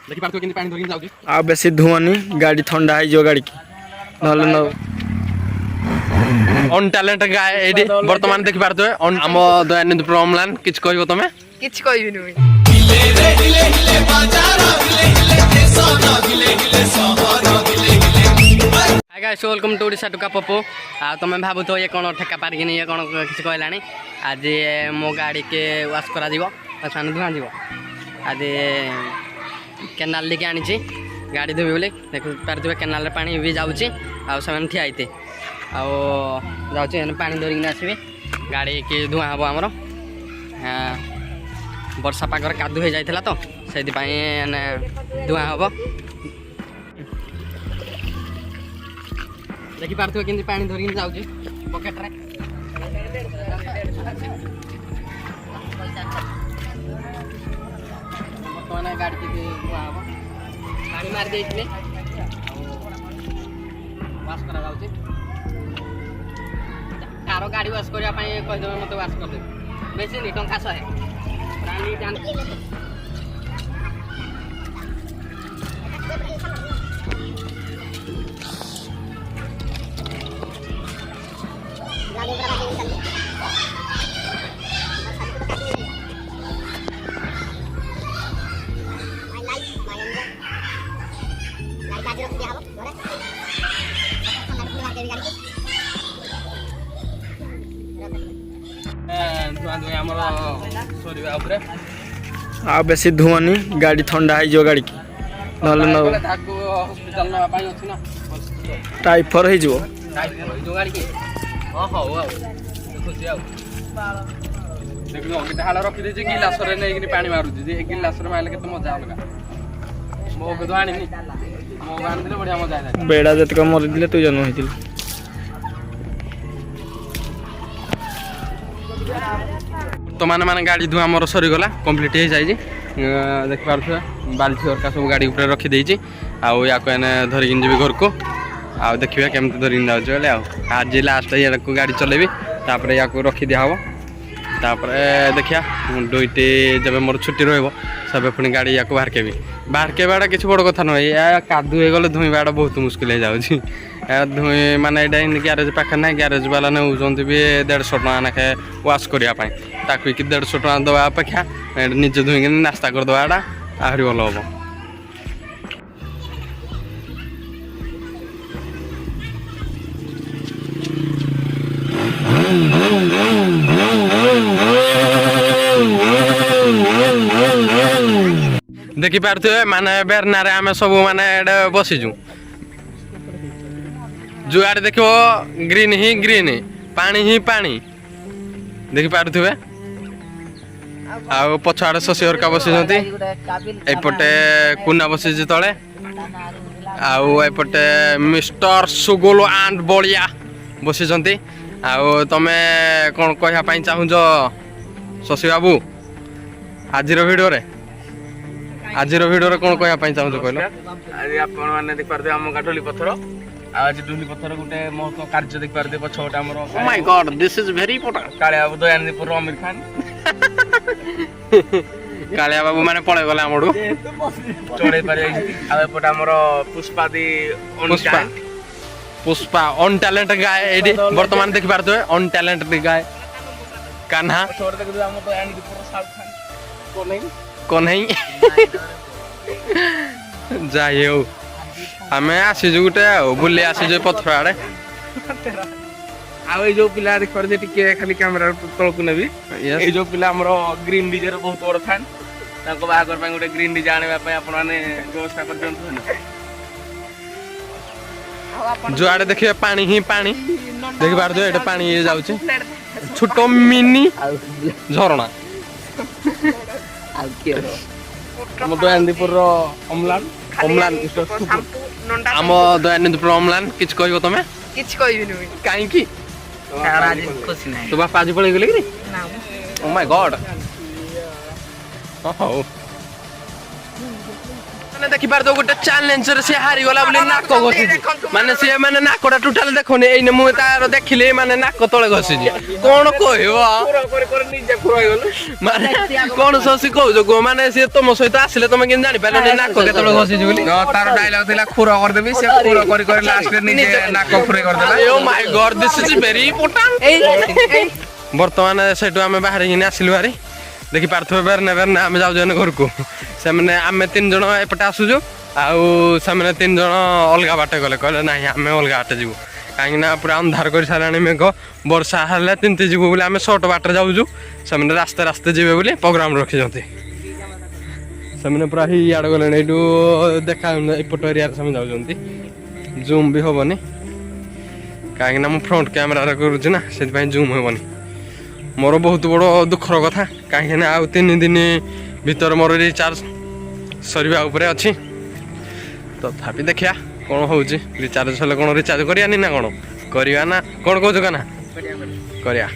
देखि पारथो केनती पानी धरि जाउची आ बेसी धुआनी गाड़ी ठंडा है जो गाड़ी की नहले न ऑन टैलेंट गाय एडी वर्तमान देखि पारथो हम दयानंद प्रॉमलान किछ कहबो तमे किछ कहबी नुई हिले रे हिले हिले बाजार हिले हिले देश न हिले हिले शहर हिले हिले hi guys welcome to Odisha टुका पप्पू आ तमे भाबुथो ये कोन ठेका पार्क नहीं ये कोन किछ कहलानी आज मो गाड़ी के वाश करा दिबो सान धुआ दिबो आज केनाल लेके आनी छी गाड़ी धोबी बोले देख पारथबे केनाल रे पानी भी जाउची आ समान ठिया आइते आ जाउची एने पानी धरिक आसीबे गाड़ी के धुआ हबो हमरो वर्षा पागर कादू हो जाइथिला तो सेति पई एने धुआ हबो देखि पारथबे केनती पानी धरिक जाउची पॉकेट रे कोना गाड़ी के धुआ हबो पानी मार देइथिले वाश करा जाउची कारो गाड़ी वाश करिया पई कहि देबे मते वाश कर दे बेसी नि टंका 100 प्राणी जान आ बेसी धुआनी गाड़ी ठंडा है जो गाड़ी की नहले न हॉस्पिटल ना पाई अछि ना टाइफर है जो जो गाड़ी के हां हो आ खुशी आ देखो केते हाल रखि दे जे गिलास रे नै कि पानी मारू जे एक गिलास रे मारले केते मजा अलगा मो के आनी नि मो गान दिले बढ़िया मजा आइला बेड़ा जतक मर दिले तू जन्म होइतिल तो माने गाड़ी धुआ मोर सरी गला कंप्लीट हो जाई देख पारथुआ बाल्टी हरका सब गाड़ी ऊपर रखी देइची आ या को एने धरिकिन जेबी घर को आ देखिबा केमते धरिन जाउ चले आ आज लास्ट या को गाड़ी चलेबी तापर या को रखी दिया हबो तापर देखिया दुईटे जब मोर छुट्टी रहबो सबे पुनी गाड़ी या को बाहर के बाड़ा किछ बड़ कथा न या कादू हे गले धुई बाड़ा बहुत मुश्किल हो जाउची धुई माने एडा गैरेज पाखे ना गैरेज वाला ने उजंती भी 150 टका नाखे वाश करिया पाई ताकि कि 150 टका दवा अपेक्षा निजे धुई नास्ता कर दवाटा आहरी भल हम देखि पारथुए माने बेरना रे आमे सब माने एडे बसिजु जुआड़े देखो ग्रीन ही ग्रीन पानी ही पानी देखि पारुथबे आ पछाड़े शशि हरका बसी एपटे कुना बसी तले आउपटे मिस्टर सुगुल एंड बलिया बसी तमे कौन कहवाई चाहूज शशि बाबू आज भिडियो कौन कहवाई चाहूज कहल आज आपण माने देख पारते हम काठोली पत्थर आज डुली पत्थर गुटे महत्व कार्य देख पारते पछोटा हमर oh my god this is very important Kalia Babu Dayanandpur Aamir Khan Kalia Babu माने पळे गला हमडू चोड़े पारे आ एपट हमर पुष्पादी पुष्पा ऑन टैलेंट गाय एडी वर्तमान देखि पारतो ऑन टैलेंट गाय कान्हा छोड़ देख हम दयानंदपुर साउथ खान कोनई जाइयो हमें आसीजु गुटे बुले आसीजु पत्थर आड़े आ जो पिला देख पारे टिके खाली कैमरा तळकु नेबी ए जो पिला हमरो ग्रीन डीजे रे बहुत बड़ फैन ताको बाहागर पे गुटे ग्रीन डीजे आने पे आपण माने व्यवस्था कर दंतु जुआड़े देखिए पानी ही पानी देखि पार दो एटा पानी ये जाउची छोटो मिनी झरना हम दयानंदपुर रो अमलान आम दयानंदपुर अमलान किछ कहबो तमे किछ कहबी नुई काई की आज खुशी नाही तो बापा आज पळे गेले कि ना ओ माय गॉड हो ମାନେ ଦେଖିପାରୁଥିବ ଗୋଟେ ଚ୍ୟାଲେଞ୍ଜରେ ସେ ହାରିଗଲା ବୋଲି ନାକ ଘଷିଛି ମାନେ ସିଏ ମାନେ ନାକଟା ଟୋଟାଲ ଦେଖୁନି ଏଇନେ ମୁଁ ତାର ଦେଖିଲି ମାନେ ନାକ ତଳେ ଘଷିଛି କଣ କହିବ ମାନେ କଣ ଶଶି କହୁଛ କୁହ ମାନେ ସିଏ ତମ ସହିତ ଆସିଲେ ତମେ କେମିତି ଜାଣିପାରିଲନି ନାକ କେତେବେଳେ ଘଷିଛି ବୋଲି ତାର ଡାଇଲଗ ଥିଲା ଖୁର କରିଦେବି ସେ ଖୁର କରି କରି ଲାଷ୍ଟରେ ନିଜେ ନାକ ଖୁରେଇ କରିଦେଲା ଓ ମାଇ ଗଡ୍ ଦିସ୍ ଇଜ ଭେରି ଇମ୍ପୋର୍ଟାଣ୍ଟ ବର୍ତ୍ତମାନ ସେଇଠୁ ଆମେ ବାହାରିକିନି ଆସିଲୁ ଭାରି ଦେଖିପାରୁଥିବେ ବେରନେ ବେରନେ ଆମେ ଯାଉଛୁ ଘରକୁ ସେମାନେ ଆମେ 3 ଜଣ ଏପଟେ ଆସୁଛୁ ଆଉ ସେମାନେ 3 ଜଣ ଅଲଗା ବାଟେ ଗଲେ କହିଲେ ନାହିଁ ଆମେ ଅଲଗା ବାଟେ ଯିବୁ କାହିଁକିନା ପୁରା ଅନ୍ଧାର କରିସାରିଲାଣି ମେଘ ବର୍ଷା ହେଲେ ତିନ୍ତି ଯିବୁ ବୋଲି ଆମେ ସର୍ଟ ବାଟରେ ଯାଉଛୁ ସେମାନେ ରାସ୍ତା ରାସ୍ତା ଯିବେ ବୋଲି ପ୍ରୋଗ୍ରାମ ରଖିଛନ୍ତି ସେମାନେ ପୁରା ଇଆଡ଼େ ଗଲେଣି ଏଇଠୁ ଦେଖା ଏପଟ ଏରିଆରେ ସେମାନେ ଯାଉଛନ୍ତି ଜୁମ୍ ବି ହେବନି କାହିଁକିନା ମୁଁ ଫ୍ରଣ୍ଟ କ୍ୟାମେରାରେ କରୁଛି ନା ସେଥିପାଇଁ ଜୁମ୍ ହେବନି ମୋର ବହୁତ ବଡ଼ ଦୁଃଖର କଥା କାହିଁକିନା ଆଉ 3 ଦିନ ଭିତରେ ମୋର ରିଚାର୍ଜ ସରିବା ଉପରେ ଅଛି ତଥାପି ଦେଖିବା କ'ଣ ହେଉଛି ରିଚାର୍ଜ ହେଲେ କ'ଣ ରିଚାର୍ଜ କରିବାନି ନା କ'ଣ କରିବା ନା କ'ଣ କହୁଛୁ କାନା କରିବା